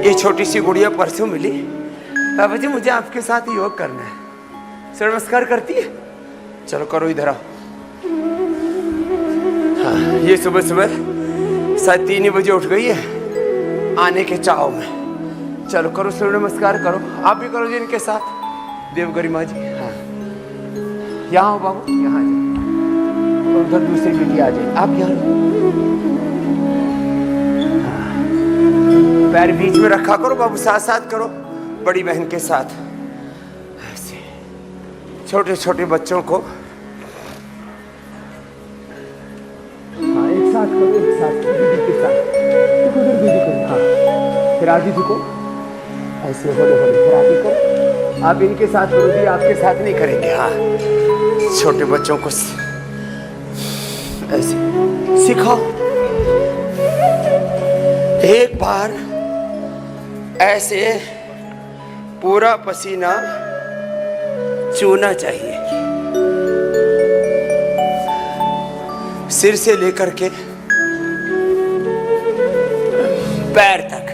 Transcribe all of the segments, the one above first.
ये छोटी सी गुड़िया परसों मिली, बाबा जी मुझे आपके साथ योग करना है। सूर्य नमस्कार करती है, चलो करो इधर आओ। हाँ, ये सुबह सुबह 3:30 बजे उठ गई है आने के चाव में। चलो करो सूर्य नमस्कार करो, आप भी करो जी इनके साथ। देवगरी माँ जी, हाँ यहाँ हो बाबू, यहाँ जाए, उधर दूसरी बेटी आ जाए, आप यहाँ। पैर बीच में रखा करो बाबू, साथ साथ करो बड़ी बहन के साथ। ऐसे छोटे छोटे बच्चों को हाँ एक साथ करो, एक साथ दीदी के साथ, दीदी को हाँ, फिर आदि जी को ऐसे होले होले, फिर आदि को आप इनके साथ करो जी, आपके साथ नहीं करेंगे। हाँ छोटे बच्चों को ऐसे सिखाओ। एक बार ऐसे पूरा पसीना चूना चाहिए, सिर से लेकर के पैर तक,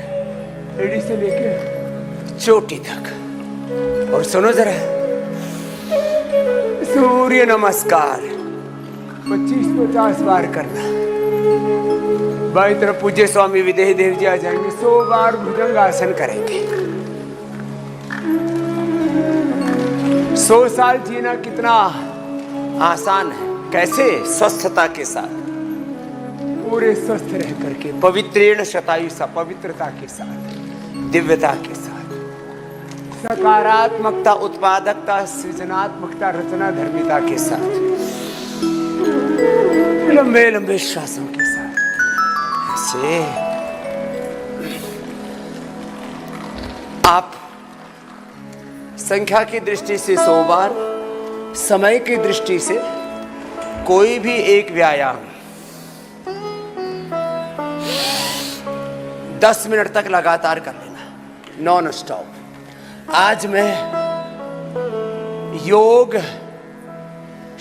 एड़ी से लेकर चोटी तक। और सुनो जरा, सूर्य नमस्कार 25-50 बार करना। बाई तरफ पूज्य स्वामी विदेही देव जी आ जाएंगे, 100 बार भुजंग आसन करेंगे। 100 साल जीना कितना आसान है। कैसे? स्वस्थता के साथ, पूरे स्वस्थ रह करके, पवित्रेण शतायुषा, पवित्रता के साथ, दिव्यता के साथ, सकारात्मकता, उत्पादकता, सृजनात्मकता, रचना धर्मिता के साथ, लंबे लंबे श्वासों के साथ। ऐसे आप संख्या की दृष्टि से 100 बार, समय की दृष्टि से कोई भी एक व्यायाम 10 मिनट तक लगातार कर लेना, नॉन स्टॉप। आज मैं योग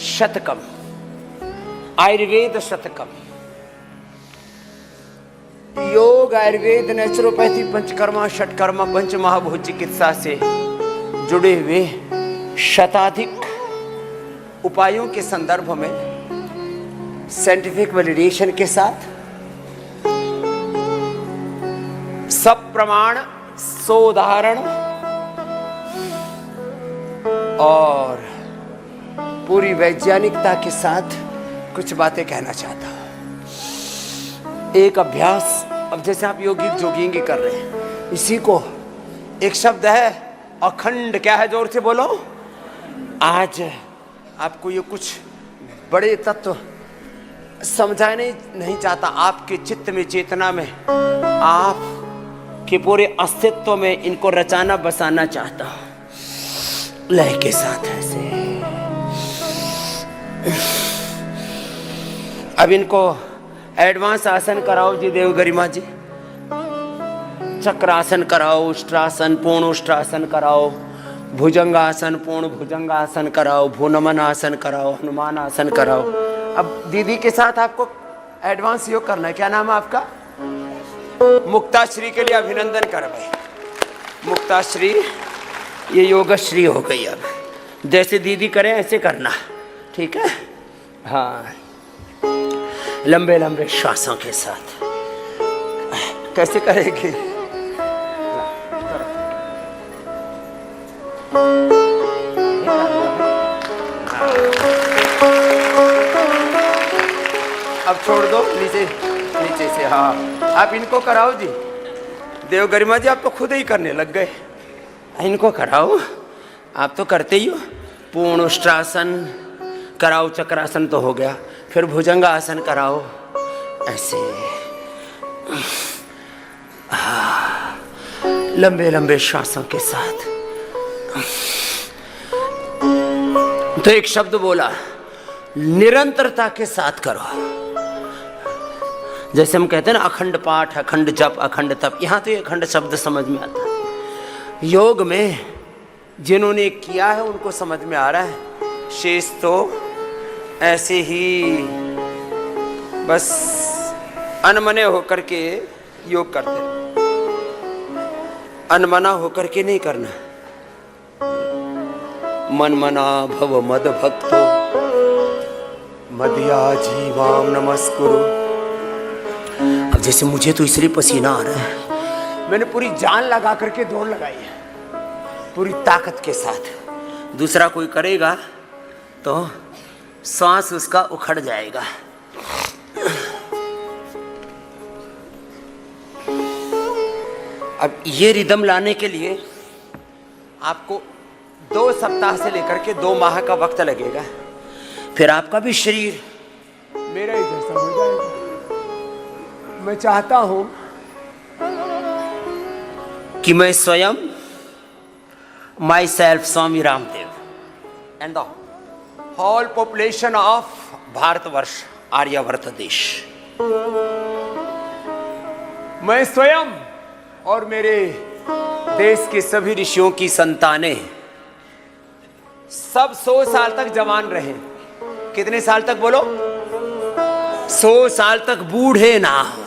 शतकम, आयुर्वेद शतकम, योग, आयुर्वेद, नेचुरोपैथी, पंचकर्मा, षटकर्मा, पंच महाभूत चिकित्सा से जुड़े हुए शताधिक उपायों के संदर्भ में साइंटिफिक वैलिडेशन के साथ सब प्रमाण, सोदाहरण और पूरी वैज्ञानिकता के साथ कुछ बातें कहना चाहता हूं। एक अभ्यास, अब जैसे आप योगिक जोगिंग कर रहे हैं, इसी को एक शब्द है अखंड, क्या है जोर से बोलो। आज आपको ये कुछ बड़े तत्व समझाने नहीं चाहता, आपके चित्त में, चेतना में, आप के पूरे अस्तित्व में इनको रचाना बसाना चाहता हूं, लय के साथ ऐसे। अब इनको एडवांस आसन कराओ जी, देव गरिमा जी, चक्रासन कराओ, उष्ट्रासन, पूर्ण उष्ट्रासन कराओ, भुजंगासन, पूर्ण भुजंगासन कराओ, भूनमन आसन कराओ, हनुमान आसन कराओ। अब दीदी के साथ आपको एडवांस योग करना है। क्या नाम है आपका? मुक्ताश्री के लिए अभिनंदन कर भाई, मुक्ताश्री, ये योगश्री हो गई। अब जैसे दीदी करें ऐसे करना, ठीक है? हाँ, लंबे लंबे श्वासों के साथ। कैसे करेंगे? अब छोड़ दो नीचे, नीचे से। हाँ, आप इनको कराओ जी, देव गरिमा जी, आप तो खुद ही करने लग गए। इनको कराओ, आप तो करते ही हो। पूर्ण उष्ट्रासन कराओ, चक्रासन तो हो गया, फिर भुजंग आसन कराओ ऐसे। लंबे लंबे श्वासों के साथ। तो एक शब्द बोला, निरंतरता के साथ करो। जैसे हम कहते हैं ना, अखंड पाठ, अखंड जप, अखंड तप, यहां तो ये अखंड शब्द समझ में आता है। योग में जिन्होंने किया है उनको समझ में आ रहा है, शेष तो ऐसे ही बस अनमने होकर के योग करते हैं। अनमना होकर के नहीं करना। मन मना भव मद भक्तो मदिया जीवाम नमस्कुरु। अब जैसे मुझे तो इसलिए पसीना आ रहा है, मैंने पूरी जान लगा करके दौड़ लगाई है, पूरी ताकत के साथ। दूसरा कोई करेगा तो सांस उसका उखड़ जाएगा। अब ये रिदम लाने के लिए आपको 2 सप्ताह से लेकर के 2 माह का वक्त लगेगा, फिर आपका भी शरीर मेरा ही जैसा हो जाएगा। मैं चाहता हूं कि मैं स्वयं myself Swami Ramdev and the whole population of Bharatvarsh Aryavarta देश, मैं स्वयं और मेरे देश के सभी ऋषियों की संतानें सब 100 साल तक जवान रहे। कितने साल तक बोलो? 100 साल तक बूढ़े ना हो।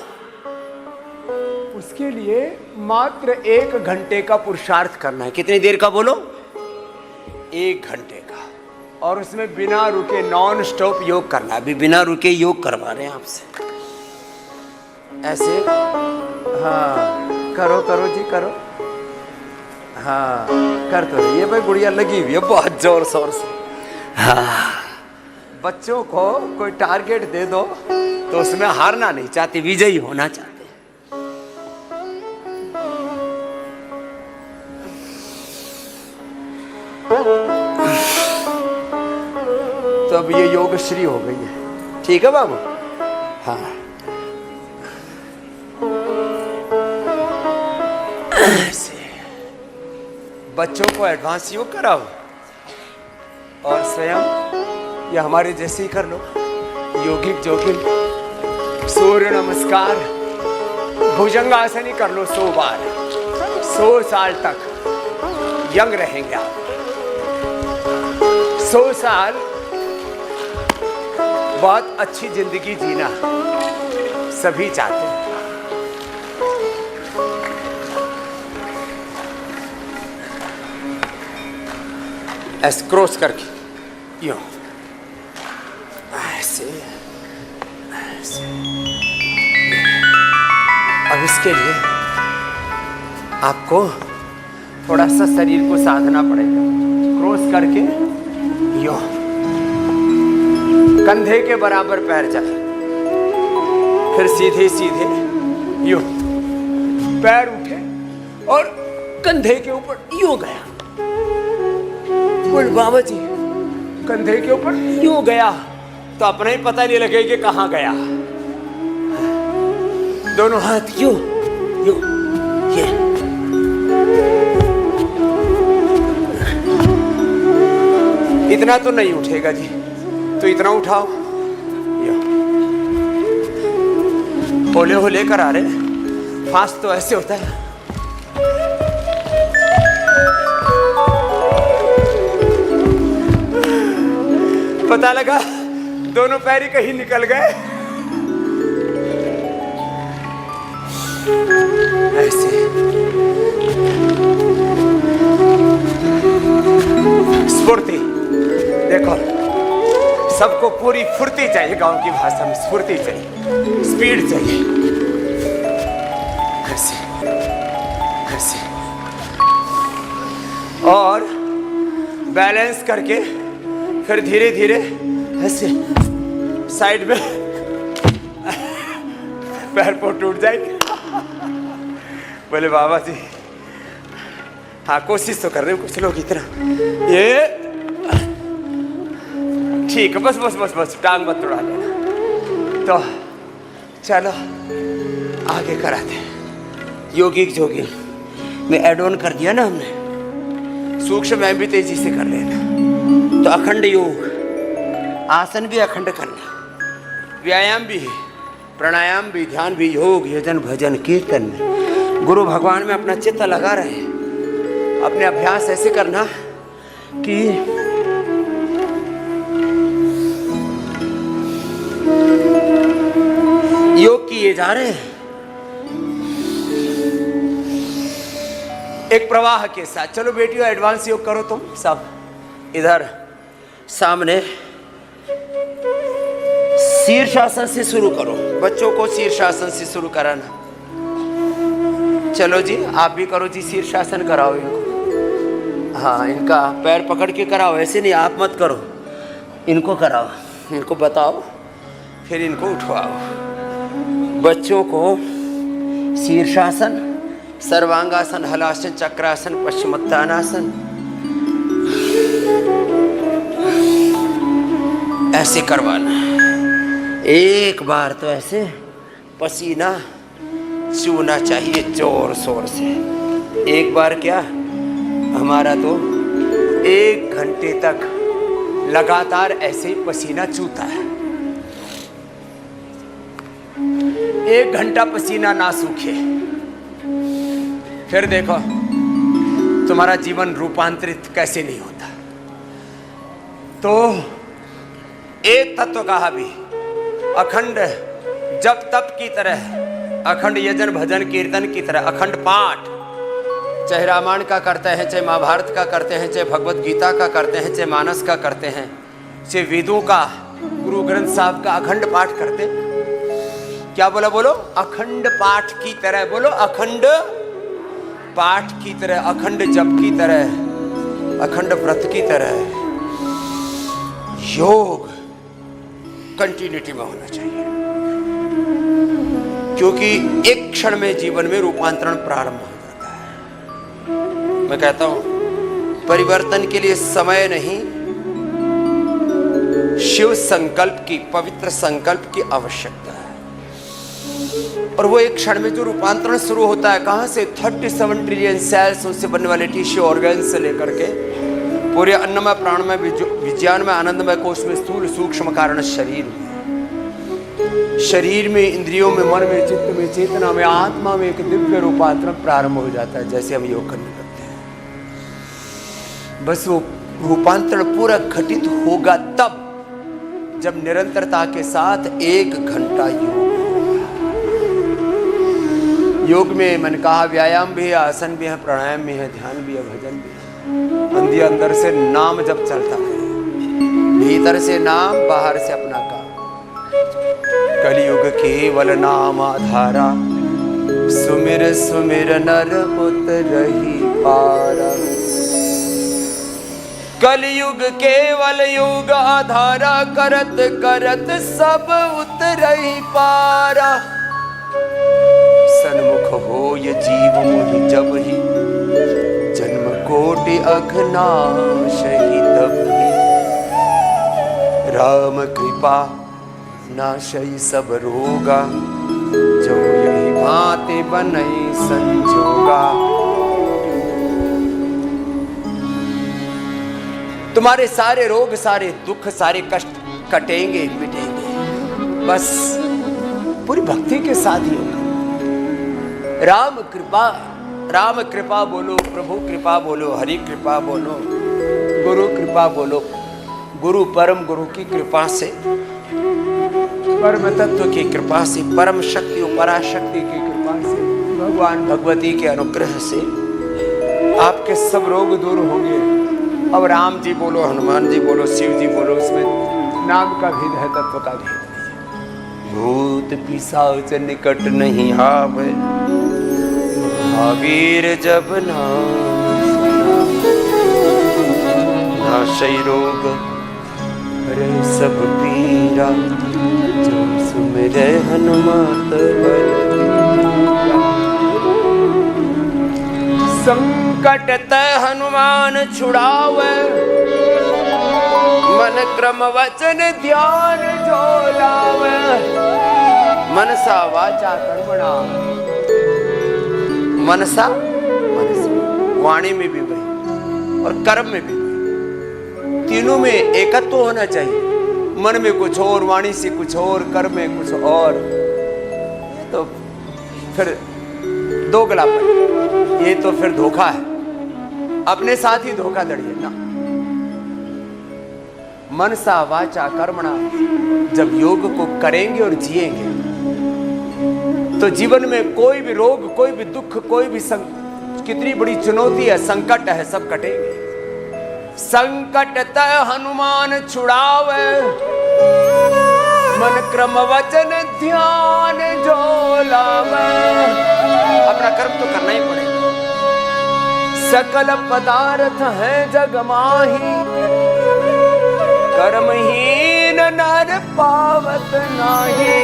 उसके लिए मात्र 1 घंटे का पुरुषार्थ करना है। कितनी देर का बोलो? 1 घंटे का। और उसमें बिना रुके नॉन स्टॉप योग करना है। अभी बिना रुके योग करवा रहे हैं आपसे। ऐसे हाँ, करो करो जी करो। हाँ कर तो रही है भाई, गुड़िया लगी हुई है बहुत जोर शोर से। हाँ, बच्चों को कोई टारगेट दे दो तो उसमें हारना नहीं चाहते, विजयी होना चाहते। तो अब ये योगश्री हो गई है, ठीक है बाबू? हाँ, ऐसे बच्चों को एडवांस योग कराओ और स्वयं या हमारे जैसे ही कर लो। योगिक जोगिक, सूर्य नमस्कार, भुजंगासन ही कर लो 100 बार। 100 साल तक यंग रहेंगे आप। 100 साल बहुत अच्छी जिंदगी जीना सभी चाहते हैं। ऐसे क्रॉस करके यूं, ऐसे ऐसे। अब इसके लिए आपको थोड़ा सा शरीर को साधना पड़ेगा। क्रॉस करके यूं, कंधे के बराबर पैर जाए, फिर सीधे सीधे यूं पैर उठे और कंधे के ऊपर यूं गया। बोल बाबा जी, कंधे के ऊपर यूं गया तो अपना ही पता नहीं लगे कि कहां गया। दोनों हाथ यूं यूं, ये इतना तो नहीं उठेगा जी, तो इतना उठाओ। होले हो लेकर आ रहे, फास्ट तो ऐसे होता है। पता लगा दोनों पैर ही कहीं निकल गए। ऐसे स्फूर्ति, देखो सबको पूरी फुर्ती चाहिए। गांव की भाषा में स्फूर्ति चाहिए, स्पीड चाहिए। ऐसे ऐसे और बैलेंस करके फिर धीरे धीरे ऐसे साइड में पैर को टूट जाएंगे। बोले बाबा जी, हाँ कोशिश तो कर रहे हो कुछ लोग इतना। ये ठीक है, बस बस बस बस, टांग मत तोड़ा लेना। तो चलो आगे कराते। योगिक जोगिक में एड ऑन कर दिया ना हमने, सूक्ष्म में भी तेजी से कर लेना। तो अखंड योग, आसन भी अखंड करना, व्यायाम भी, प्राणायाम भी, ध्यान भी, योग यजन भजन कीर्तन में गुरु भगवान में अपना चित्त लगा रहे। अपने अभ्यास ऐसे करना कि योग किए जा रहे हैं। एक प्रवाह के साथ। चलो बेटियों एडवांस योग करो तुम सब। इधर सामने शीर्षासन से शुरू करो, बच्चों को शीर्षासन से शुरू कराना। चलो जी आप भी करो जी, शीर्षासन कराओ इनको। हाँ इनका पैर पकड़ के कराओ, ऐसे नहीं आप मत करो, इनको कराओ, इनको बताओ फिर इनको उठवाओ। बच्चों को शीर्षासन, सर्वांगासन, हलासन, चक्रासन, पश्चिमोत्तानासन ऐसे करवाना। एक बार तो ऐसे पसीना चूना चाहिए जोर शोर से। एक बार क्या, हमारा तो 1 घंटे तक लगातार ऐसे ही पसीना चूता है। 1 घंटा पसीना ना सूखे, फिर देखो तुम्हारा जीवन रूपांतरित कैसे नहीं होता। तो एक तत्व कहा भी, अखंड जप तप की तरह, अखंड यजन भजन कीर्तन की तरह, अखंड पाठ, चाहे रामायण का करते हैं, चाहे महाभारत का करते हैं, चाहे भगवत गीता का करते हैं, चाहे मानस का करते हैं, चाहे वेदों का, गुरु ग्रंथ साहब का अखंड पाठ करते। क्या बोला, बोलो अखंड पाठ की तरह, बोलो अखंड पाठ की तरह, अखंड जप की तरह, अखंड व्रत की तरह योग कंटिन्यूटी में होना चाहिए। क्योंकि एक क्षण में जीवन में रूपांतरण प्रारंभ हो जाता है। मैं कहता हूं परिवर्तन के लिए समय नहीं, शिव संकल्प की, पवित्र संकल्प की आवश्यकता है। और वो एक क्षण में जो रूपांतरण शुरू होता है, कहां से, 37 ट्रिलियन सेल्स, उससे बनने वाले टिश्यू ऑर्गन से लेकर के पूरे अन्नमय प्राणमय विज्ञान में आनंदमय कोश में स्थूल सूक्ष्म कारण शरीर में, इंद्रियों में, मन में, चित्त में, चेतना में, आत्मा में एक दिव्य रूपांतरण प्रारंभ हो जाता है जैसे हम योग करने लगते हैं। बस वो रूपांतरण पूरा घटित होगा तब जब निरंतरता के साथ 1 घंटा योग में मैंने कहा व्यायाम भी है, आसन भी है, प्राणायाम भी है, ध्यान भी है, भजन भी है। अंदर से नाम जब चलता है, भीतर से नाम, बाहर से अपना काम। कलयुग केवल नाम आधारा, सुमिर सुमिर नर उतरहि पारा। कलयुग केवल युग आधारा, करत करत सब उतरहि पारा। सन्मुख हो ये जीव मोहि जब ही, जन्म कोटि अघनाशहि तब ही। राम कृपा नाशई सब रोगा, जो यही भांति बनई संजोगा। तुम्हारे सारे रोग, सारे दुख, सारे कष्ट कटेंगे, मिटेंगे, बस पूरी भक्ति के साथ ही होगा। राम कृपा बोलो, प्रभु कृपा बोलो, हरि कृपा बोलो, गुरु कृपा बोलो। गुरु परम गुरु की कृपा से, परम तत्व की कृपा से, परम शक्ति और पराशक्ति की कृपा से, भगवान भगवती के अनुग्रह से आपके सब रोग दूर होंगे। अब राम जी बोलो, हनुमान जी बोलो, शिव जी बोलो, उसमें नाम का भेद है, तत्व का भेद नहीं। भूत पिशाच निकट नहीं आवे, महावीर जब नाम नाशई रोग हरे सब पीरा, जो सुमिरै हनुमत बलबीरा। संकट ते हनुमान छुड़ावे, मन क्रम वचन ध्यान जो लावे। मनसा वाचा कर्मणा, मनसा वाणी में भी वही और कर्म में भी वही, तीनों में एकत्व होना चाहिए। मन में कुछ और, वाणी से कुछ और, कर्म में कुछ और, तो फिर दोगलापन, ये तो फिर धोखा है, अपने साथ ही धोखाधड़ी है ना। मनसा वाचा कर्मणा, जब योग को करेंगे और जिएंगे तो जीवन में कोई भी रोग, कोई भी दुख, कोई भी कितनी बड़ी चुनौती है, संकट है, सब कटेंगे। संकट तय हनुमान छुड़ावे, मन क्रम वचन ध्यान जो लावे। अपना कर्म तो करना ही पड़ेगा। सकल पदार्थ है जग माही, कर्महीन नर पावत नाही।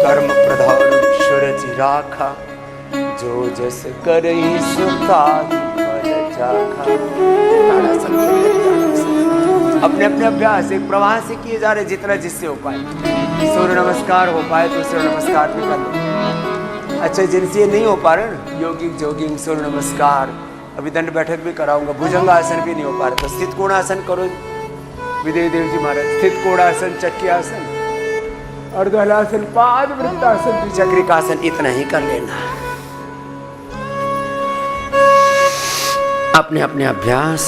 कर्म प्रधान ईश्वर जी राखा, जो जस करहि सो ताहि फल चाखा। अपने अपने अभ्यास एक प्रवाह से किए जा रहे, जितना जिससे हो पाए। सूर्य नमस्कार हो पाए तो सूर्य नमस्कार भी कर लो। अच्छा, जिनसे ये नहीं हो पा रहा ना, योगिक जोगिंग सूर्य नमस्कार, अभी दंड बैठक भी कराऊंगा, भुजंग आसन भी नहीं हो पा रहा, तो स्थित कोणासन करो विदेव देव जी महाराज। स्थित कोणासन, चक्की आसन, अर्धहलासन, पाद वृत्तासन, द्विचक्रिकासन, इतना ही कर लेना। अपने अपने अभ्यास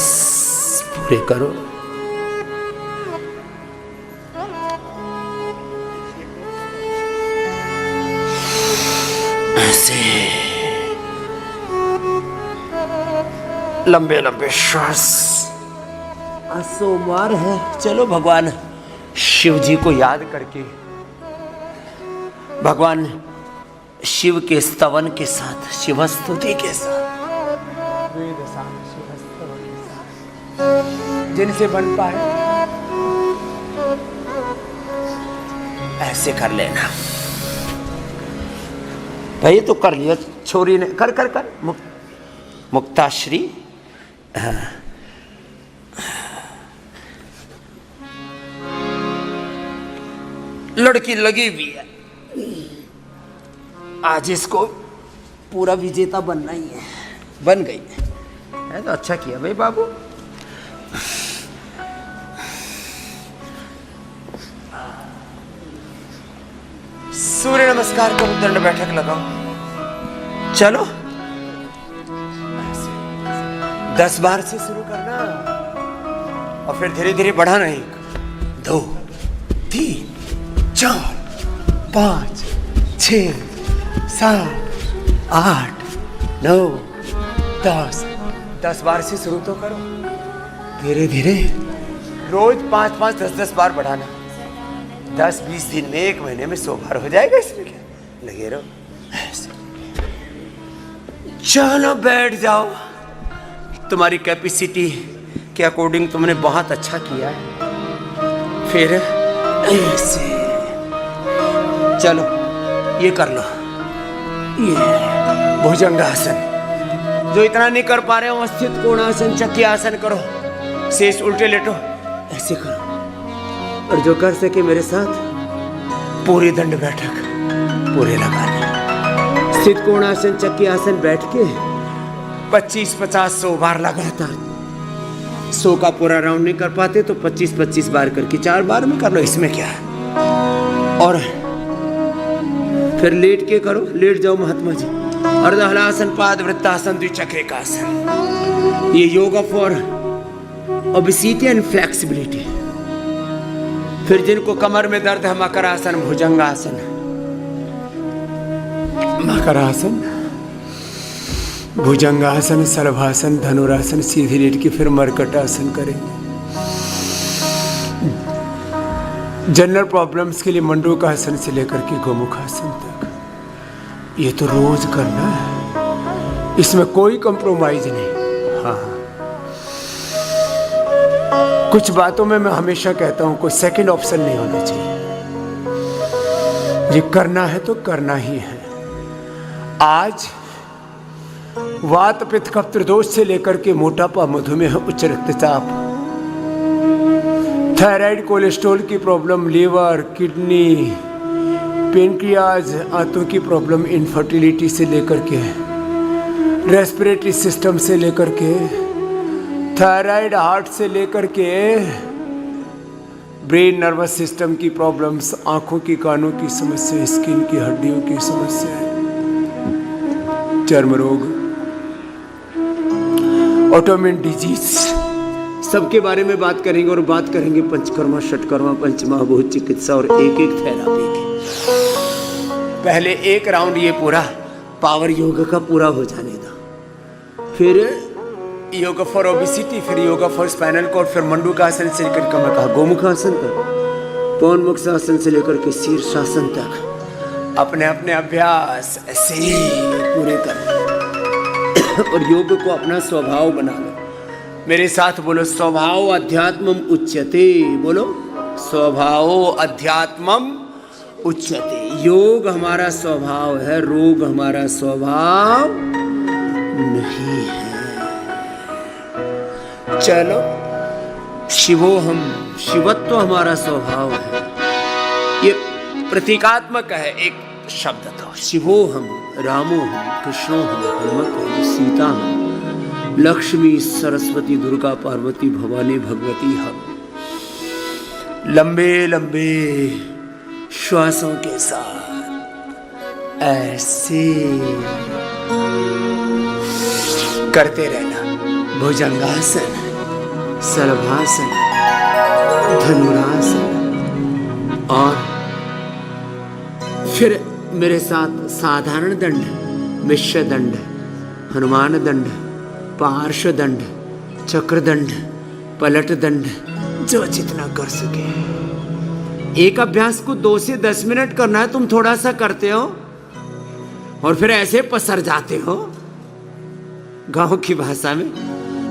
पूरे करो। ऐसे लंबे लंबे श्वास। आज सोमवार है, चलो भगवान शिव जी को याद करके, भगवान शिव के स्तवन के साथ, शिव स्तुति के साथ, जिनसे बन पाए ऐसे कर लेना। भाई तो कर लिया छोरी ने, कर कर कर। मुक्ताश्री, लड़की लगी हुई है, आज इसको पूरा विजेता बनना ही है। बन गई है तो अच्छा किया भाई बाबू। सूर्य नमस्कार करो, दंड बैठक लगाओ। चलो 10 बार से शुरू करना और फिर धीरे धीरे बढ़ाना। 1 2 3 4 5 6 7 8 9 10। 10 बार से शुरू तो करो, धीरे धीरे रोज 5-5 10-10 बार बढ़ाना। 10-20 दिन में, 1 महीने में 100 बार हो जाएगा। इसमें क्या लगे रहो। चलो बैठ जाओ, तुम्हारी कैपेसिटी के अकॉर्डिंग तुमने बहुत अच्छा किया है। फिर ऐसे चलो ये कर लो, ये भुजंगासन। जो इतना नहीं कर पा रहे हो, स्थित कोणासन, चक्की आसन करो, शेष उल्टे लेटो, ऐसे करो। और जो कर सके मेरे साथ पूरी दंड बैठक पूरे लगा ले। स्थित कोणासन, चक्की आसन बैठ के 25-50-100 बार लगातार। 100 का पूरा राउंड नहीं कर पाते तो 25-25 बार करके 4 बार में कर लो, इसमें क्या है। और फिर लेट के करो, लेट जाओ महात्मा जी। अर्धहलासन, पाद वृत्तासन, द्विचक्रिकासन। ये yoga for obesity and flexibility. फिर जिनको कमर में दर्द है, मकरासन, भुजंगासन, मकरासन, भुजंगासन, सर्वासन, धनुरासन, सीधी लेट के फिर मरकटासन करेंगे। जनरल प्रॉब्लम्स के लिए मंडूकासन से लेकर के गोमुखासन तक, ये तो रोज करना है, इसमें कोई कंप्रोमाइज नहीं। हाँ, कुछ बातों में मैं हमेशा कहता हूं कोई सेकंड ऑप्शन नहीं होना चाहिए। ये करना है तो करना ही है। आज वात पित्त कफ त्रिदोष से लेकर के मोटापा, मधुमेह, उच्च रक्तचाप, थायराइड, कोलेस्ट्रॉल की प्रॉब्लम, लीवर, किडनी, पेनक्रियाज, आंतों की प्रॉब्लम, इनफर्टिलिटी से लेकर के रेस्पिरेटरी सिस्टम से लेकर के थायराइड, हार्ट से लेकर के ब्रेन, नर्वस सिस्टम की प्रॉब्लम्स, आंखों की, कानों की समस्या, स्किन की, हड्डियों की समस्या, चर्म रोग, ऑटोइम्यून डिजीज, सबके बारे में बात करेंगे। और बात करेंगे पंचकर्मा, षटकर्मा, पंचमहाभूत चिकित्सा और एक एक थेरापी की। पहले एक राउंड ये पूरा पावर योग का पूरा हो जाने दो, फिर योगा फॉर ओबेसिटी, फिर योगा फॉर स्पाइनल कॉर्ड, फिर मंडूकासन से लेकर के मैं कहा गोमुखासन तक, पवन मुक्तासन से लेकर के शीर्षासन तक अपने अपने अभ्यास ऐसे ही पूरे कर और योग को अपना स्वभाव बना लो। मेरे साथ बोलो, स्वभाव अध्यात्मम उच्यते। बोलो, स्वभाव अध्यात्मम उच्यते। योग हमारा स्वभाव है, रोग हमारा स्वभाव नहीं है। चलो, शिवोहम, शिवत्व हमारा स्वभाव है। ये प्रतीकात्मक है एक शब्द तो, शिवोहम, रामोहम, कृष्णोहम, हनुमतोहम, सीताहम, लक्ष्मी, सरस्वती, दुर्गा, पार्वती, भवानी, भगवती हम। लंबे लंबे श्वासों के साथ ऐसे करते रहना। भुजंगासन, सर्वासन, धनुरासन, और फिर मेरे साथ साधारण दंड, मिश्र दंड, हनुमान दंड, पार्श्व दंड, चक्र दंड, पलट दंड, जो जितना कर सके। एक अभ्यास को 2 से 10 मिनट करना है। तुम थोड़ा सा करते हो और फिर ऐसे पसर जाते हो, गांव की भाषा में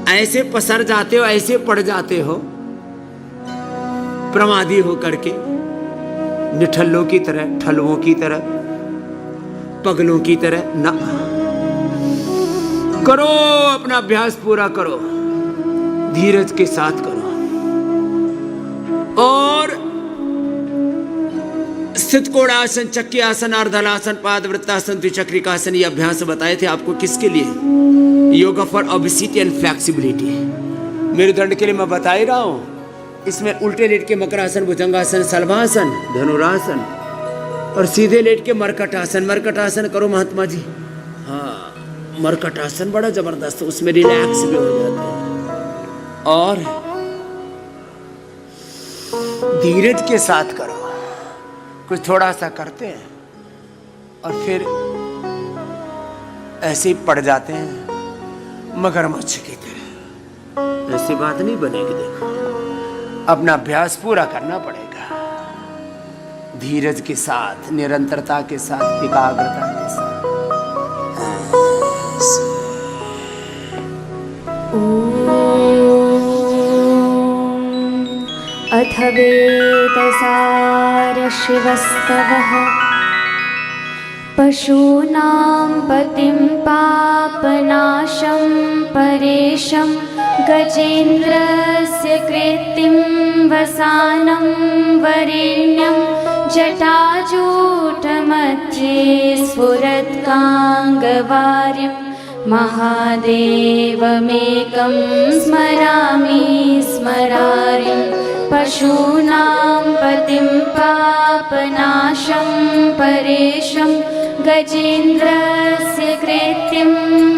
ऐसे पसर जाते हो, ऐसे पड़ जाते हो, प्रमादी हो करके, निठल्लों की तरह, ठलवों की तरह, पगलों की तरह ना करो। अपना अभ्यास पूरा करो, धीरज के साथ करो। और स्थित कोणासन, चक्की आसन, अर्धलासन, पादवृत्तासन, द्विचक्रिकासन, ये अभ्यास बताए थे आपको। किसके लिए? Yoga for obesity and flexibility. मेरुदंड के लिए मैं बता ही रहा हूं। इसमें उल्टे लेट के मकरासन, भुजंगासन, सलभासन, धनुरासन, और सीधे लेट के मरकटासन। मरकटासन करो महात्मा जी। हाँ, मरकटासन बड़ा जबरदस्त, उसमें रिलैक्स भी हो जाते हैं। और धीरज के साथ करो। कुछ थोड़ा सा करते हैं और फिर ऐसे ही पड़ जाते हैं मगरमच्छ की तरह। ऐसी बात नहीं बनेगी। देखो, अपना अभ्यास पूरा करना पड़ेगा, धीरज के साथ, निरंतरता के साथ, एकाग्रता के साथ। अथ वेदसार शिवस्तवः पशूनां पतिं पापनाशं परेशं गजेन्द्रस्य कृत्तिं वसानं वरेण्यं जटाजूटमध्ये स्फुरत्काङ्गवार्यं महादेवमेकं स्मरामि स्मरारिं पशूनां पतिं पापनाशं परेशं गजेन्द्रस्य कृत्तिं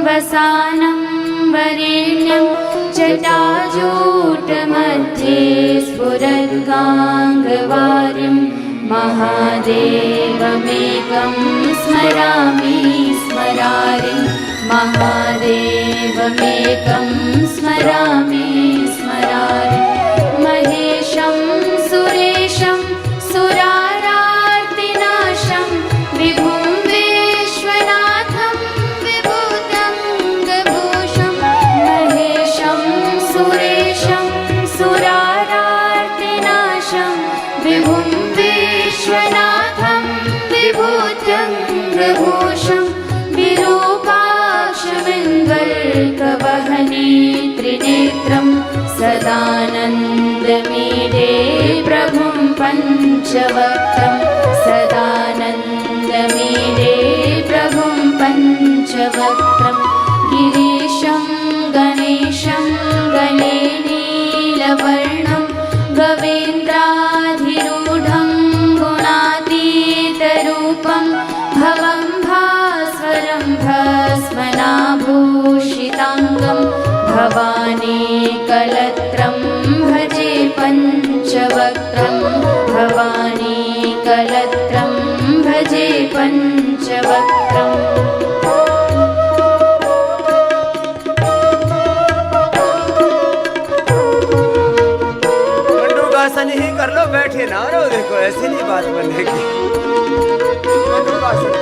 वसानं वरेण्यं जटाजूटमध्ये स्फुरत्काङ्गवार्यं महादेवमेकं स्मरामि स्मरारिं महादेवमेकं स्मरामि स्मरारिं महेशं सुरेशं सुरारार्तिनाशं विभुं विश्वनाथं विभूतं गभूषं महेशं सुरेशं सुरारार्तिनाशं विभुं विश्वनाथं विभूतं गभूषं विरूपाक्षमिन्द्वर्कवहने त्रिनेत्रं सदानन्दमीडे प्रभुं पञ्चवक्त्रं सदानन्दमीडे प्रभुं पञ्चवक्त्रं गिरीशं गणेशं गणे नीलवर्णं गवेन्द्राधिरूढं गुणातीतरूपं भवं भास्वरं भस्मनाभूषिताङ्गं भवानीकलत्रं भजे पञ्चवक्त्रं भवानीकलत्रं भजे पञ्चवक्त्रम् बात बनेगी। मंडूकासन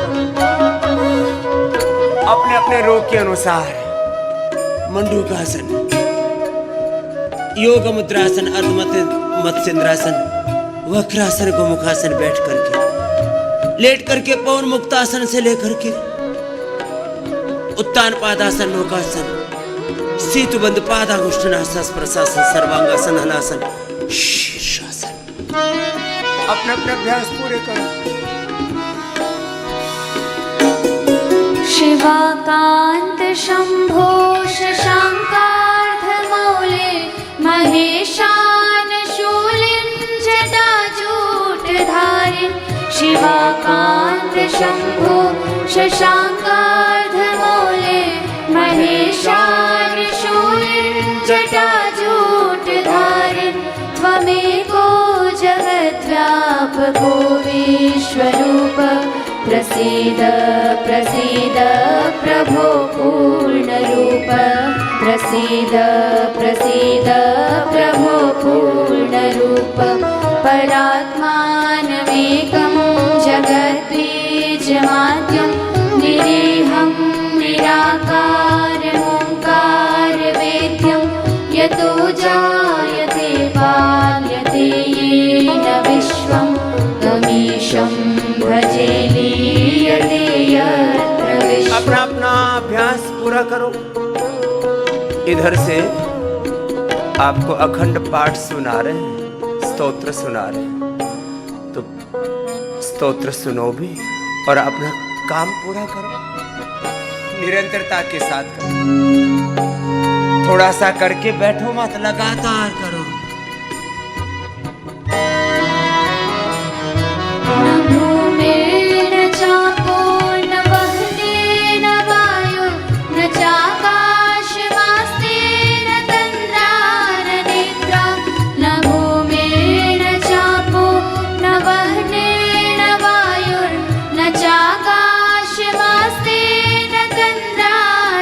अपने अपने रोग के अनुसार मंडूकासन, योग मुद्रासन, मत्स्येंद्रासन, वक्रासन, गोमुखासन बैठ करके, लेट करके पवन मुक्तासन से लेकर के उत्तान पादासन, नौकासन, सीतुबंध पादागुष्ठनासन, स्पर्शासन, सर्वांगासन, हलासन, शीर्षासन। अपने अपने अभ्यास पूरे करो। शिवाकांत शंभो शशांकार्धमौले महेशान शूलिं जटाजूटधारिन्। शिवाकांत शंभो शशांकार्धमौले महेशान शूलिं जटाजूटधारिन्। त्वमेको जगद्व्यापको विश्वरूप प्रसीद प्रसीद प्रभो पूर्णरूप। प्रसीद प्रसीद प्रभो पूर्णरूप। परात्मानमेकं जगद्बीजमाद्यं निरीहं निराकारमोङ्कारवेद्यं। यतो जायते पाल्यते येन विश्वं तमीशं भजे लीयते यत्र विश्वम्। अपना अपना अभ्यास पूरा करो। इधर से आपको अखंड पाठ सुना रहे हैं, स्तोत्र सुना रहे हैं, तो स्तोत्र सुनो भी और अपना काम पूरा करो। निरंतरता के साथ करो। थोड़ा सा करके बैठो मत, लगातार करो। न भूमिर्न चापो न वह्ने न वायुः न चाकाशमास्ते न तन्द्रा न निद्रा। न भूमिर्न चापो न वह्ने न वायुर्न चाकाशमास्ते न तन्द्रा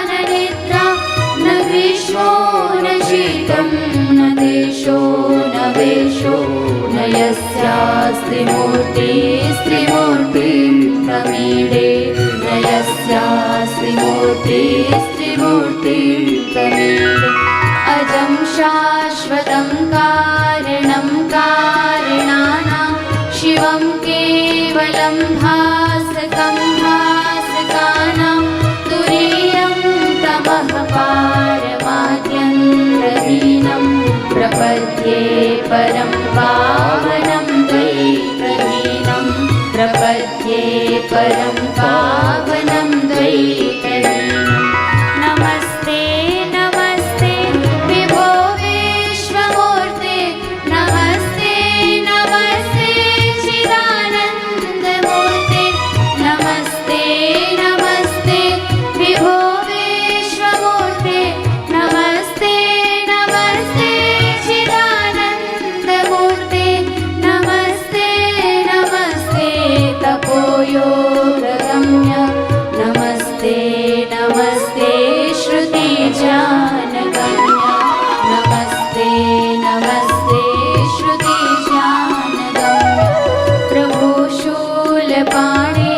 न निद्रा। न ग्रीष्मो न शीतं न देशो न वेशो न यस्यास्ति मूर्तिस्त्रिमूर्तिं प्रमीडे। न यस्यास्ति मूर्तिस्त्रिमूर्तिं प्रमीडे। अजं शाश्वतं कारणं कारणानां शिवं केवलं भासकं भासकानां। तुरीयं तमः पारमाद्यन्तहीनं प्रपद्ये परं पावनं द्वैतहीनं। प्रपद्ये परं पावनं द्वैतहीनं। नमस्ते नमस्ते विभो विश्वमूर्ते। नमस्ते नमस्ते चिदानन्दमूर्ते। नमस्ते नमस्ते विभो विश्वमूर्ते। नमस्ते नमस्ते चिदानन्दमूर्ते। नमस्ते नमस्ते तपोयोगगम्य। नमस्ते नमस्ते श्रुतिजानगम्य। नमस्ते नमस्ते श्रुतिजानगम्य। प्रभो शूलपाणे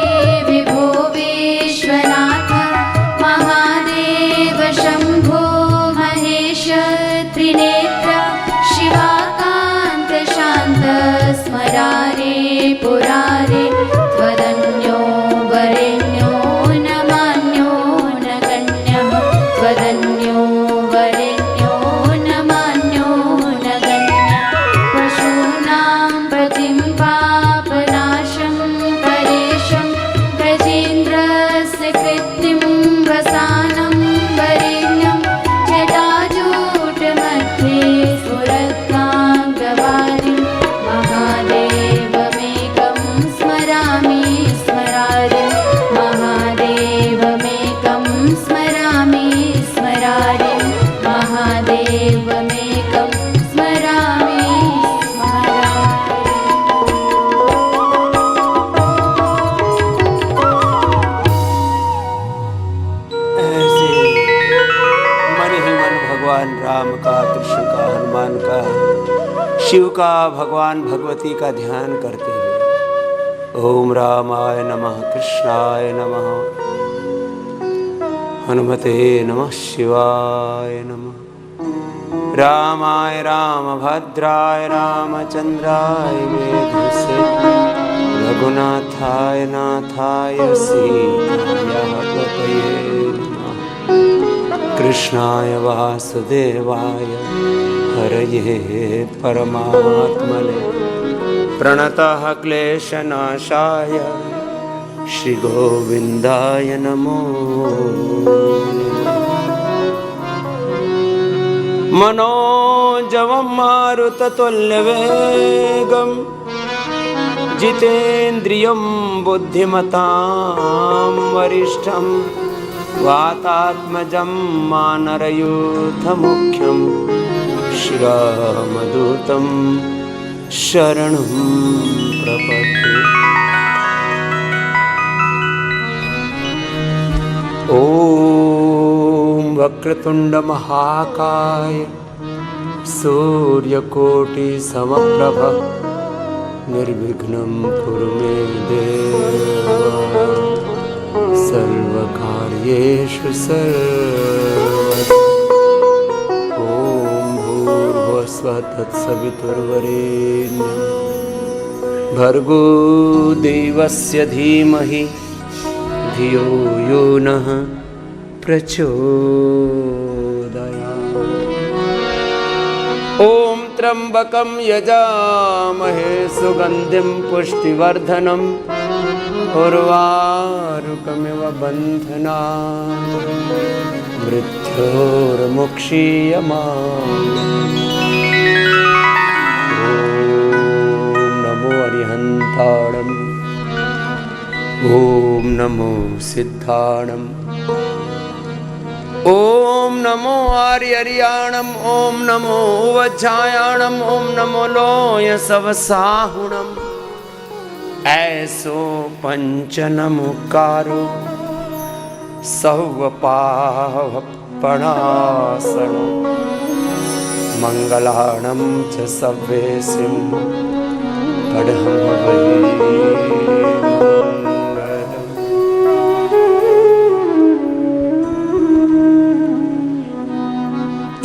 विभो विश्वनाथ। महादेव शम्भो महेश त्रिनेत्र। शिवाकान्त शान्त स्मरारे पुरारे। त्वदन्यो वरेण्यो न मान्यो न गण्यः। त्वदन्यो वरेण्यो न मान्यो न गण्यः। पशूनां पतिं पापनाशं परेशं। गजेन्द्रस्य कृत्तिं वसानं वरेण्यं। जटाजूटमध्ये स्फुरत्काङ्गवारिं। महादेवमेकं स्मरामि स्मरारिं। महादेवमेकं स्मरामि स्मरारिं। महादेवमेकं स्मरामि ऐसे मन ही मन भगवान राम का, कृष्ण का, हनुमान का, शिव का, भगवान भगवती का ध्यान करते हुए ओम रामाय नमः कृष्णाय नमः हनुमते नमः शिवाय नमः रामाय रामभद्राय रामचंद्राय वेधसे रघुनाथाय नाथाय सीताय पतये नमः कृष्णाय वासुदेवाय हरये परमात्मने प्रणतः क्लेशनाशाय श्रीगोविन्दाय नमो मनोजवं मारुततुल्यवेगं जितेन्द्रियं बुद्धिमतां वरिष्ठं वातात्मजं मानरयूथमुख्यं श्रीरामदूतं शरणं प्रपद्ये। ॐ वक्रतुंड महाकाय सूर्यकोटि समप्रभ निर्विघ्नं कुरु मे देव सर्वकार्येषु सर्वदा। ॐ भूर्भुवस्सुः तत्सवितुर्वरेण्यं भर्गो देवस्य धीमहि धियो यो नः प्रचोदयात्। ॐ त्र्यम्बकं यजामहे सुगन्धिं पुष्टिवर्धनम् उर्वारुकमिव बन्धनात् मृत्योर्मुक्षीयमामृतम्। ॐ नमो अरिहन्ताणम् ॐ नमो सिद्धाणम् ॐ नमो आर्यर्याणम् ॐ नमो वज्रायाणम् ॐ नमो लोयसवसाहुणम् ऐसो पंचनमुकारो सौवपावपणासनो मंगलाणं च सव्येसिं पढ़ं वै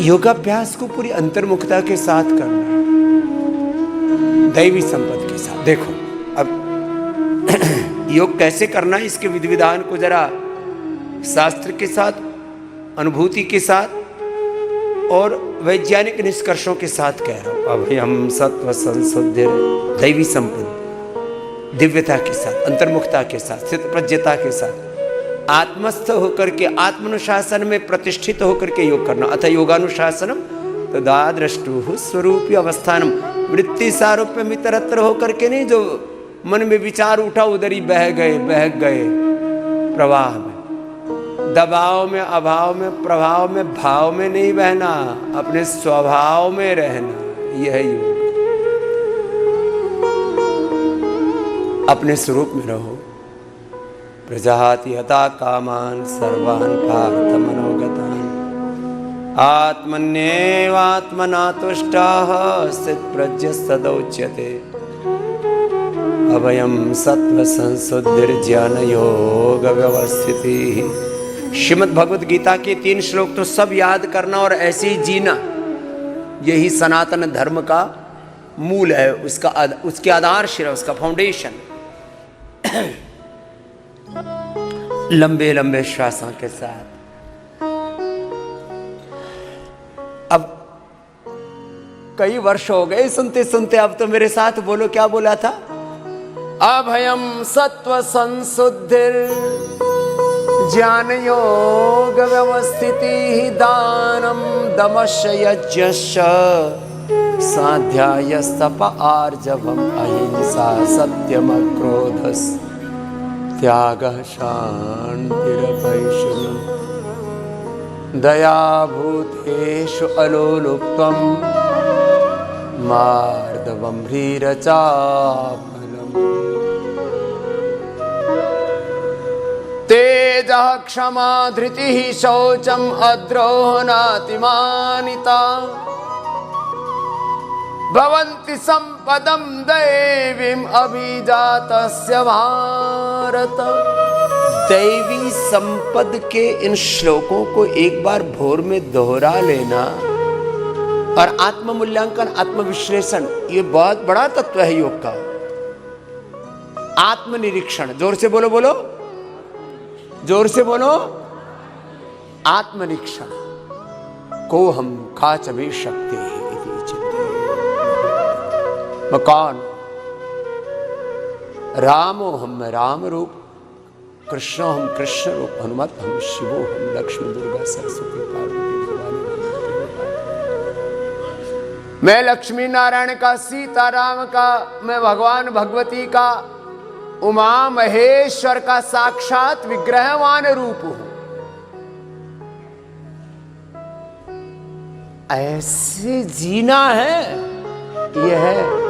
योगाभ्यास को पूरी अंतर्मुखता के साथ करना, दैवी संपत्ति के साथ। देखो अब योग कैसे करना है, इसके विधि विधान को जरा शास्त्र के साथ, अनुभूति के साथ और वैज्ञानिक निष्कर्षों के साथ कह रहा हूं। अब हम सत्व संशुद्धि दैवी संपत्ति दिव्यता के साथ, अंतर्मुखता के साथ, स्थित प्रज्ञता के साथ, आत्मस्थ होकर के आत्मनुशासन में प्रतिष्ठित होकर के योग करना। अतः योगानुशासनम तदाद्रष्टुः स्वरूपी अवस्थानम, वृत्ति सारूप्य मितरत्र होकर के नहीं, जो मन में विचार उठा उधर ही बह गए प्रवाह में, दबाव में, अभाव में, प्रभाव में, भाव में नहीं बहना, अपने स्वभाव में रहना। यह योग, अपने स्वरूप में रहो। प्रजाति हता कामान सर्वान् पार्थ मनोगतान् आत्मन्येवात्मना तुष्टाः स्थितप्रज्ञः सदोच्यते। अभयं सत्व संशुद्धिर्ज्ञान योग व्यवस्थितिः। श्रीमद् भगवद गीता के 3 श्लोक तो सब याद करना और ऐसे ही जीना, यही सनातन धर्म का मूल है, उसके आधारशिला, उसका फाउंडेशन। लंबे लंबे श्वासों के साथ। अब कई वर्ष हो गए सुनते सुनते, अब तो मेरे साथ बोलो, क्या बोला था? अभयम सत्व संशुद्धिर ज्ञान योग व्यवस्थिति दानम दमश्च यज्ञश्च स्वाध्यायस्तप आर्जवम् अहिंसा सत्यम क्रोधस् त्यागः शान्तिरपैशुनम् दया भूतेषु अलोलुप्त्वम् मार्दवम् ह्रीरचापलम् तेजः क्षमा धृतिः शौचम् अद्रोह नातिमानिता भवन्ति संपदं दैवीम अभिजातस्य भारत। दैवी संपद के इन श्लोकों को एक बार भोर में दोहरा लेना और आत्म मूल्यांकन, आत्म विश्लेषण, ये बहुत बड़ा तत्व है योग का। आत्मनिरीक्षण, जोर से बोलो, बोलो जोर से बोलो। आत्मनिरीक्षण को हम काच भी शक्ति है। मैं कौन? रामो हम राम रूप, कृष्णो हम कृष्ण रूप, हनुमत हम शिवो हम, लक्ष्मी दुर्गा सरस्वती पार्वती भवानी। मैं लक्ष्मी नारायण का, सीता राम का, मैं भगवान भगवती का, उमा महेश्वर का साक्षात विग्रहवान रूप हूं। ऐसे जीना है, यह है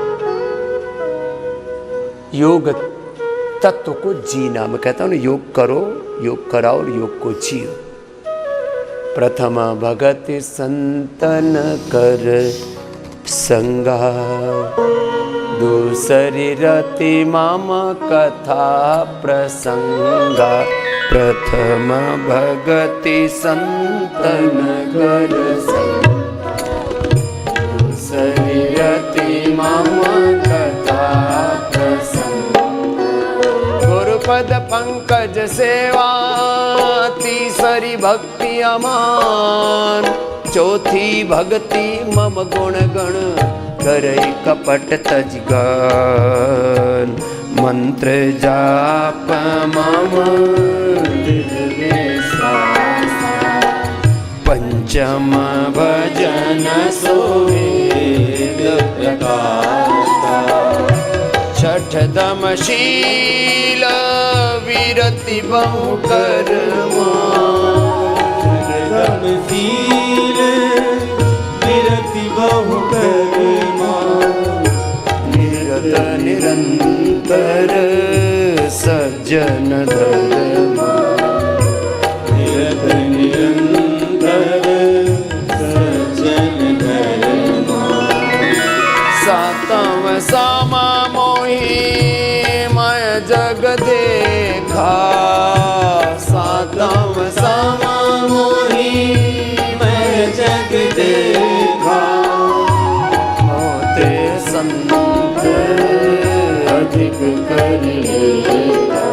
योग तत्व को जीना। मैं कहता हूं ना, योग करो, योग कराओ और योग को जियो। प्रथम भगत संतन कर संगा, दूसरी रति माम कथा प्रसंगा। प्रथम भगति संतन कर संगा, दूसरी रति माम कथा प्रसंगा। गुरुपद पंकज सेवा, तीसरी भक्ति अमान। चौथी भक्ति मम गुण गण, करई कपट तज गान। मंत्र जाप मम पंचम भजन सोवेद प्रकाशा। छठ दमशील विरति बहु कर्मा। विरति बहु कर्मा। निरत निरंतर सज्जन धर्मा। निरत निरंतर सज्जन धर्मा। सातम सामा मोहि मैं जग देखा। सातम सामा मोहि मैं जग देखा। होते संत अधिक कर लेखा।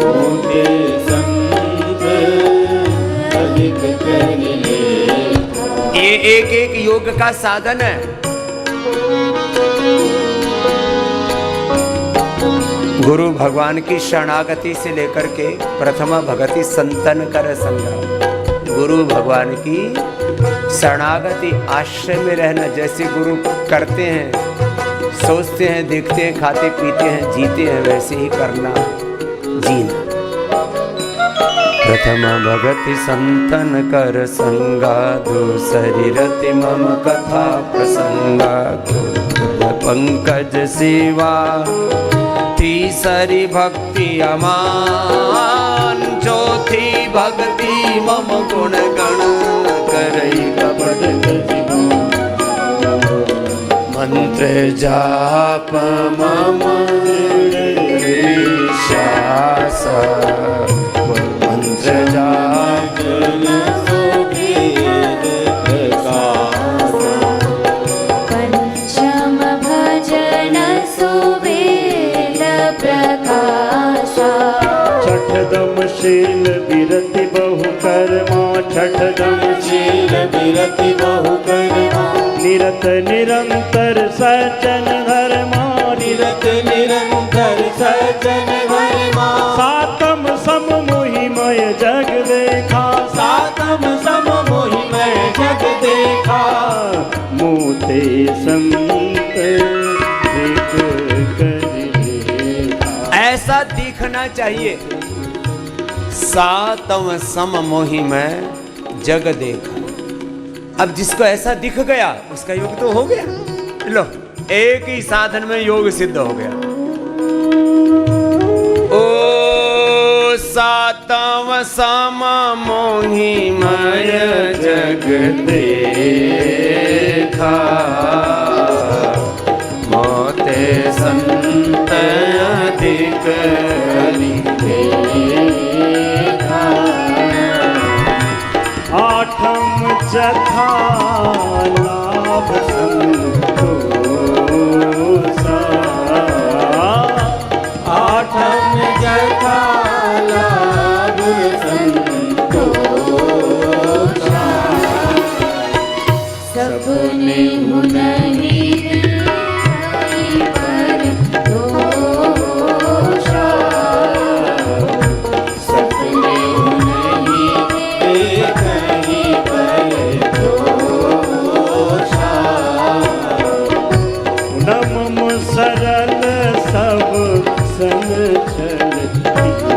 होते संत अधिक कर लेखा। ये एक एक योग का साधन है। गुरु भगवान की शरणागति से लेकर के प्रथमा भगति संतन कर संग्रह। गुरु भगवान की शरणागति, आश्रय में रहना, जैसे गुरु करते हैं, सोचते हैं, देखते हैं, खाते पीते हैं, जीते हैं, वैसे ही करना, जीना। प्रथम भगति संतन कर संगा, दूसरी रति मम कथा प्रसंगा। पंकज सेवा, तीसरी भक्ति अमान। चौथी भक्ति मम गुण गण, करई कपट तज गान। मंत्र जाप मम विश्वास। मंत्र जाप पंचम भजन सुवेद प्रकाशा। छठ दमशील विरति बहु कर्मा। छठ दमशील विरति बहु कर्मा। निरत निरंतर सज्जन धर्मा। निरत निरंतर सज्जन धर्मा। सातम सम मोहिमय जग देखा। सातम सम मोहिमय जग देखा। मोते संत एक कर लेखा। ऐसा दिखना चाहिए। सातम सम मोहि में जग देखा। अब जिसको ऐसा दिख गया, उसका योग तो हो गया। लो, एक ही साधन में योग सिद्ध हो गया। ओ सातम सम मोहि मय जग देखा। करी देखा। आठम जथा लाभ संतोषा, आठम जथा लाभ संतोषा। सपने मुनहि पर दोषा, सपने मुनहि देखहि पर दोषा। नमम सरल सब सन छल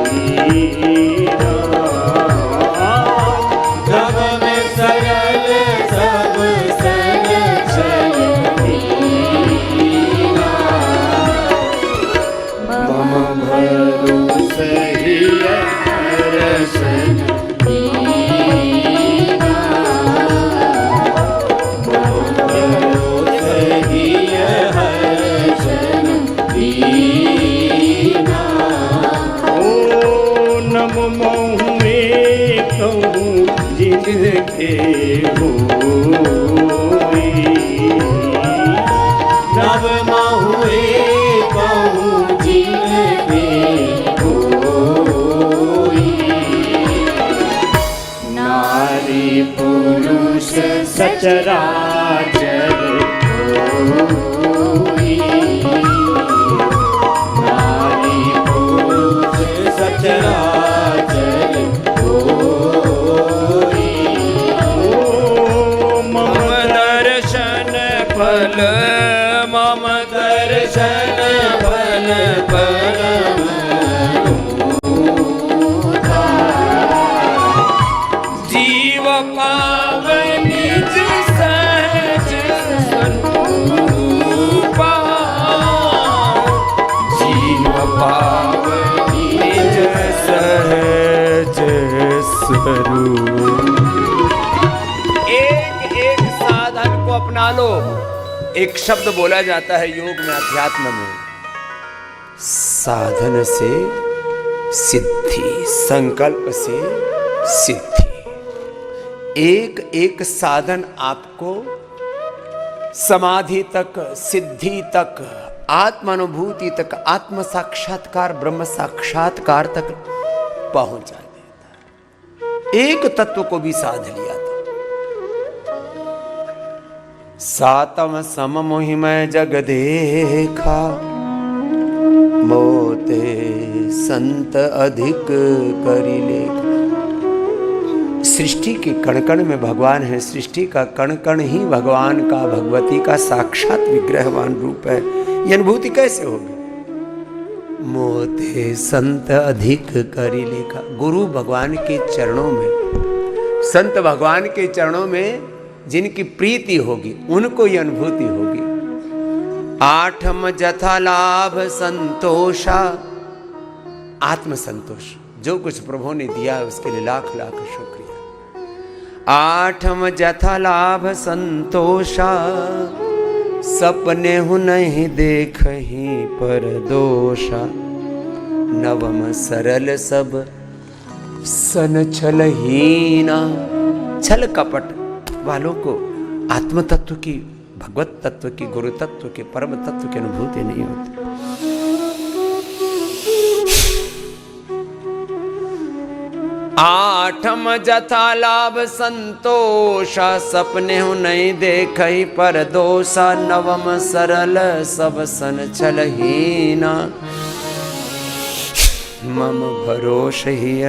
हीरा, नव में सरल सब सन छल हीरा। मम भरोस हिय हर्षन दीना, मम भरोस हिय हर्षन दीना। ओ नम महु में कहूँ जिनके होई, नव महुए कहूँ जिनके होई। नारी पुरुष सचराचर होई, नारी पुरुष सचराचर होई। ओ मम दर्शन फल, मम दर्शन फल परम नूता। जीव पाव निज सहज स्वरूपा, जीव पाव निज सहज स्वरूप। एक एक साधन को अपना लो। एक शब्द बोला जाता है योग में, अध्यात्म में, साधन से सिद्धि, संकल्प से सिद्धि। एक एक साधन आपको समाधि तक, सिद्धि तक, आत्मानुभूति तक, आत्म साक्षात्कार, ब्रह्म साक्षात्कार तक पहुंचा देता है। एक तत्व को भी साध लिया था। सातम सम मोहि मैं जग देखा, मोते संत अधिक करी लेखा। सृष्टि के कण कण में भगवान है। सृष्टि का कण कण ही भगवान का, भगवती का साक्षात विग्रहवान रूप है। ये अनुभूति कैसे होगी? मोते संत अधिक करी लेखा। गुरु भगवान के चरणों में, संत भगवान के चरणों में जिनकी प्रीति होगी उनको ये अनुभूति होगी। आठम जथा लाभ संतोषा, आत्म संतोष। जो कुछ प्रभु ने दिया है उसके लिए लाख लाख शुक्रिया। आठम जथा लाभ संतोषा, सपने हूँ नहीं देखही पर दोषा। नवम सरल सब सन छलहीना। छल कपट वालों को आत्म तत्व की, भगवत तत्व की, गुरु तत्व के, परम तत्व की अनुभूति नहीं होती। आठम जथा लाभ संतोषा, सपने हूँ नहीं देखई पर दोषा। नवम सरल सब सन छलहीना, मम भरोस हिय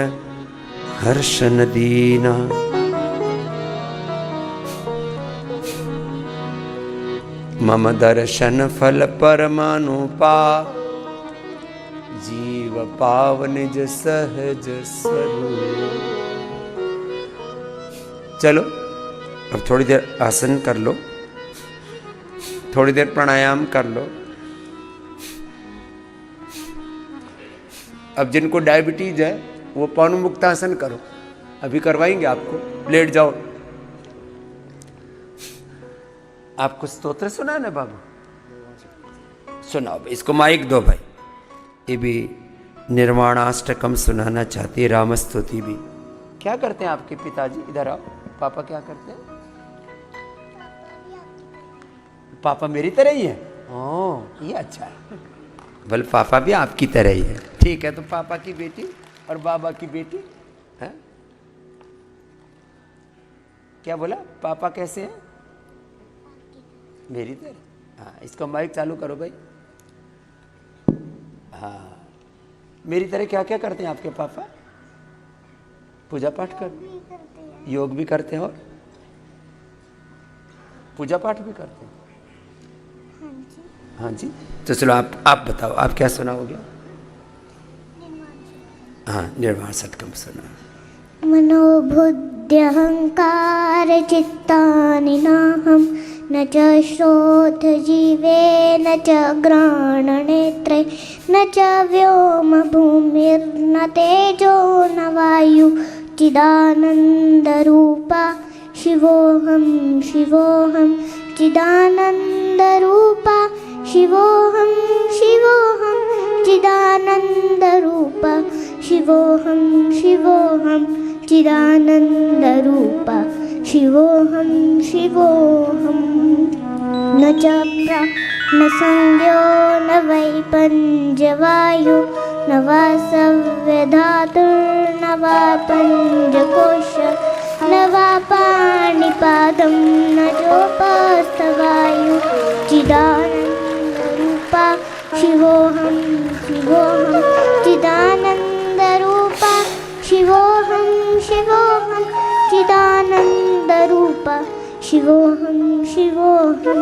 हर्षन दीना। मम दर्शन फल परमानुपा, जीव पाव निज सहज स्वरूप। चलो अब थोड़ी देर आसन कर लो, थोड़ी देर प्राणायाम कर लो। अब जिनको डायबिटीज है वो पवन मुक्तासन करो, अभी करवाएंगे आपको। लेट जाओ। आपको स्तोत्र सुना है ना बाबू? सुनाओ, इसको माइक दो भाई। ये भी निर्वाणाष्टकम सुनाना चाहती है, रामस्तुति भी। क्या करते हैं आपके पिताजी? इधर आओ। पापा क्या करते हैं? पापा मेरी तरह ही है। ओह, ये अच्छा है। बोले पापा भी आपकी तरह ही है। ठीक है, तो पापा की बेटी और बाबा की बेटी है। क्या बोला? पापा कैसे हैं? मेरी तरह। हाँ, इसको माइक चालू करो भाई। हाँ, मेरी तरह क्या क्या करते हैं आपके पापा? पूजा पाठ करते, योग भी करते हैं और पूजा पाठ भी करते हैं। हाँ जी। तो चलो आप बताओ, आप क्या सुनाओगे? हाँ, निर्वाण षटकम सुना। मनोबुद्ध्यहंकार चित्तानि नाहं न च श्रोत्रजीवे न च घ्राणनेत्रे न च व्योम भूमिर्न तेजो न वायु चिदानन्दरूपा शिवोऽहं शिवोऽहं चिदानन्दरूपा शिवोऽहं शिवोऽहं चिदानन्दरूपा शिवोऽहं शिवोऽहं चिदानन्दरूपा शिवोऽहं शिवोऽहं न च न संज्ञो न वै पञ्चवायु न वा सव्यधातुर्न वा पञ्चकोश न वा पाणिपादं न चोपस्थवायु चिदानन्दरूपा शिवोऽहं शिवोऽहं चिदानन्दरूपा शिवोऽहं शिवोऽहं चिदानन्दरूपा शिवोऽहं शिवोऽहं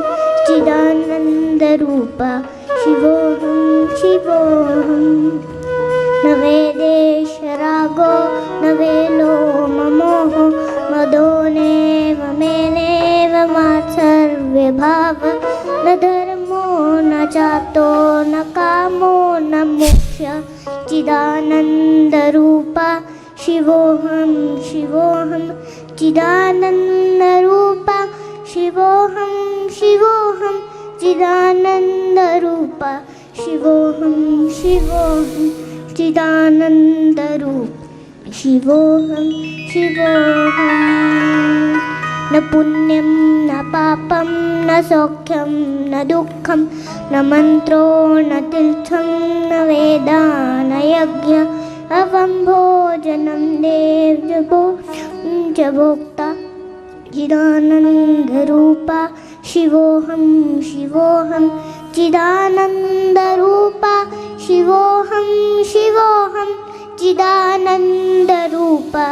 चिदानन्दरूपा शिवोऽहं शिवोऽहं न वेदेशरागो न वेलो ममोहो मदो नेव मेनेव मात्सर्व्यभाव न धर्मो न चातो न कामो न मोक्ष चिदानन्दरूपा शिवोऽहं शिवोऽहं चिदानन्दरूपा शिवोऽहं शिवोऽहं चिदानन्दरूपा शिवोऽहं शिवोऽहं चिदानन्दरूप शिवोऽहं शिवोऽहं न पुण्यं न पापं न सौख्यं न दुःखं न मन्त्रो न तीर्थं न वेदा न यज्ञ अवं भोजनं देवजभो च भोक्ता चिदानन्दरूपा शिवोऽहं शिवोऽहं चिदानन्दरूपा शिवोऽहं शिवोऽहं चिदानन्दरूपा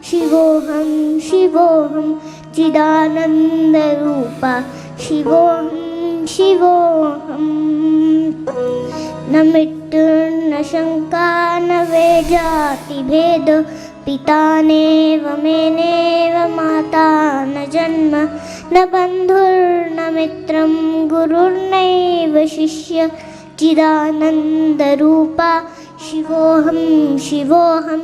शिवोऽहं शिवोऽहं चिदानन्दरूपा शिवोऽहं शिवोऽहं न मृत्युर्न शङ्का न वेजातिभेद पिता नेव मेनेव माता न जन्म न बन्धुर्न मित्रं गुरुर्नैव शिष्य चिदानन्दरूपा शिवोऽहं शिवोऽहं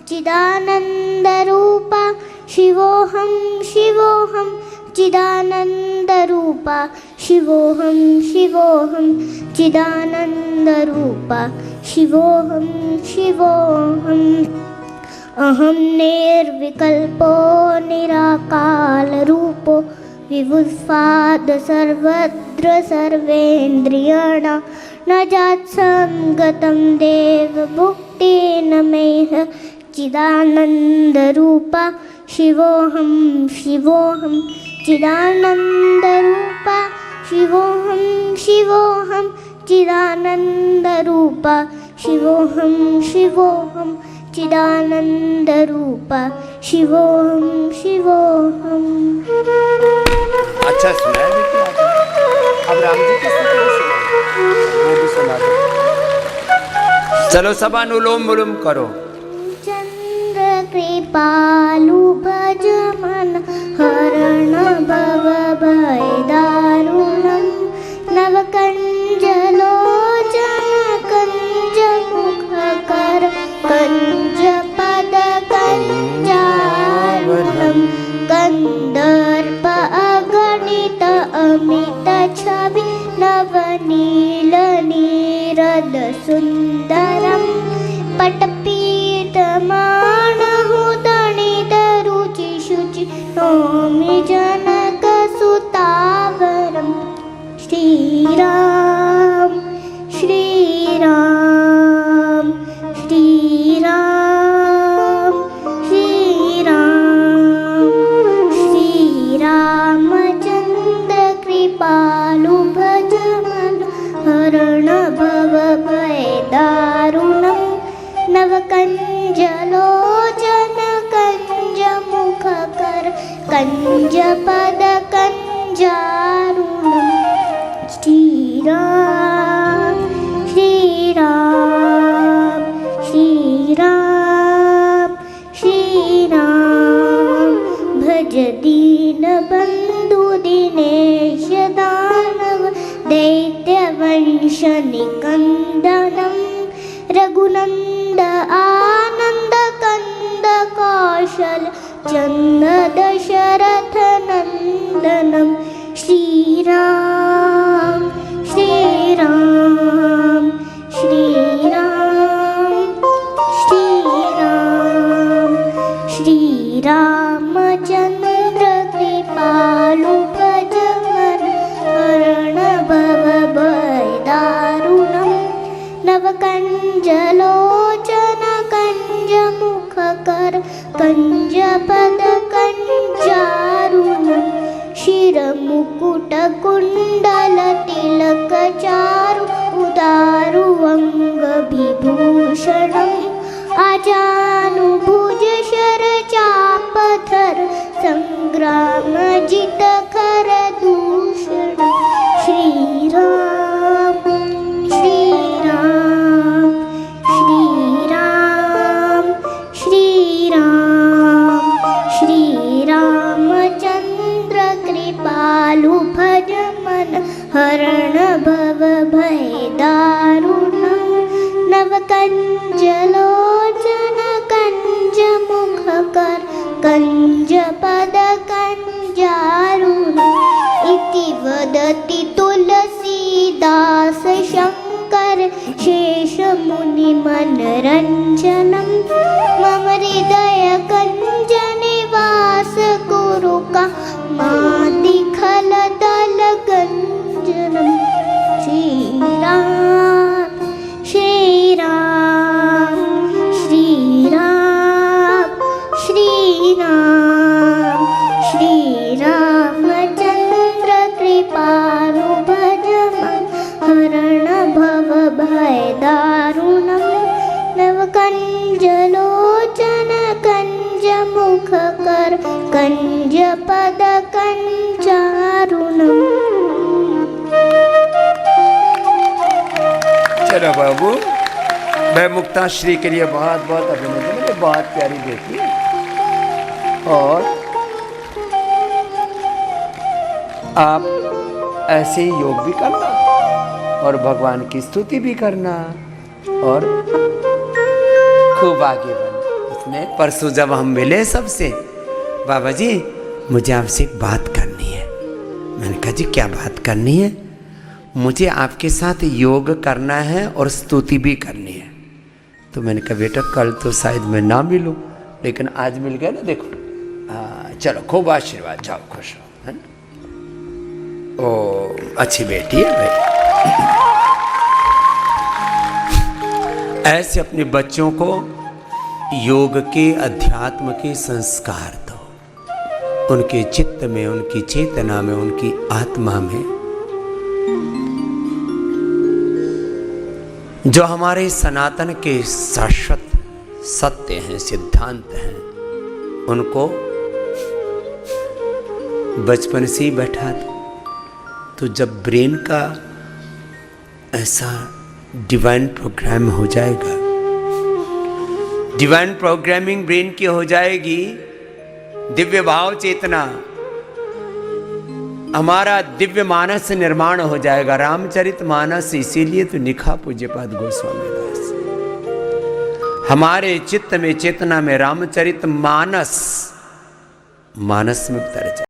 चिदानन्दरूपा शिवोऽहं शिवोऽहं चिदानन्दरूपा शिवोऽहं शिवोऽहं चिदानन्दरूपा शिवोऽहं शिवोऽहम् अहं निर्विकल्पो निराकालरूपो विभुस्वाद सर्वत्र सर्वेन्द्रियाणां न जात्सङ्गतं देवभुक्तेन मेह चिदानन्दरूपा शिवोऽहं शिवोऽहं चिदानन्दरूपा शिवोऽहं शिवोऽहं चिदानन्दरूपा शिवोऽहं शिवोऽहं चिदानन्दरूपा शिवोऽहं शिवोऽहं। अच्छा सुना है बेटी आपने। अब राम जी की स्तुति भी सुनाओ, वो भी सुना दो। चलो सब अनुलोम विलोम करो। चंद्र कृपालु भज मन हरण भव भय दारुणं नवकंजलोचन कंज मुख कर कंज पद कंजावरणं कंदर्प अगणित अमित छवि नवनील नीरद सुंदरं पटपीतमानहु तणितरुचि शुचि नौमि जनकसुतावरम् श्रीराम श्रीराम श्रीराम श्रीराम श्रीरामचन्द्र कृपालु भज मन हरण भव भय दारुणं नवकञ्जलोचन कञ्जमुखकर कञ्जपद कञ्जारुणम् श्रीराम श्रीराम श्रीराम श्रीराम भज दीनबन्धु दिनेश दानव दैत्यवंश निकन्दनं रघुनन्द आनन्द कन्द कौशल चन्द दशरथ नन्दनं श्रीराम श्रीराम श्रीराम श्रीराम श्रीरामचन्द्र कृपालु भज मन हरण भव भय दारुणं नवकञ्जलोचन कञ्जमुखकर कञ्जपद कञ्जारुणं शिरमुकुटकुण्डलतिलकचारु उदारु अङ्गविभूषणम् आजानुभुज शरचापधर सङ्ग्रामजितकर दूषणं श्रीराम श्रीराम श्रीराम श्रीराम श्रीरामचन्द्र कृपालु भज मन हरण भव भय दारुणं नवकञ्जलोचन कञ्जमुखकर कञ्जपद कञ्जारुणम् इति वदति तुलसीदास शङ्कर शेषमुनिमनरञ्जनं मम हृदय कञ्जनिवास कुरु कामादिखलदलगञ्जनं श्रीराम श्रीराम श्रीराम श्रीराम श्रीरामचन्द्र कृपालु भज मन हरण भव भय दारुणं नवकञ्जलोचन कञ्जमुखकर कञ्जपद कञ्जारुणम्। चलो बाबू, मैं मुक्ताश्री के लिए बहुत बहुत अभिनंदन। मुझे बहुत प्यारी बेटी और आप ऐसे ही योग भी करना और भगवान की स्तुति भी करना और खूब आगे बढ़ना। इसमें परसों जब हम मिले सबसे, बाबा जी मुझे आपसे एक बात करनी है। मैंने कहा जी क्या बात करनी है? मुझे आपके साथ योग करना है और स्तुति भी करनी है। तो मैंने कहा बेटा कल तो शायद मैं ना मिलूं, लेकिन आज मिल गया ना, देखो। हाँ चलो खूब आशीर्वाद, जाओ खुश हो, है ना? ओ अच्छी बेटी है भाई। ऐसे अपने बच्चों को योग के अध्यात्म के संस्कार दो, उनके चित्त में, उनकी चेतना में, उनकी आत्मा में जो हमारे सनातन के शाश्वत सत्य हैं, सिद्धांत हैं, उनको बचपन से ही बैठा दो। तो जब ब्रेन का ऐसा डिवाइन प्रोग्राम हो जाएगा, डिवाइन प्रोग्रामिंग ब्रेन की हो जाएगी, दिव्य भाव चेतना, हमारा दिव्य मानस निर्माण हो जाएगा। रामचरित मानस इसीलिए तो लिखा पूज्यपाद गोस्वामी दास, हमारे चित्त में, चेतना में रामचरित मानस में उतर जाए।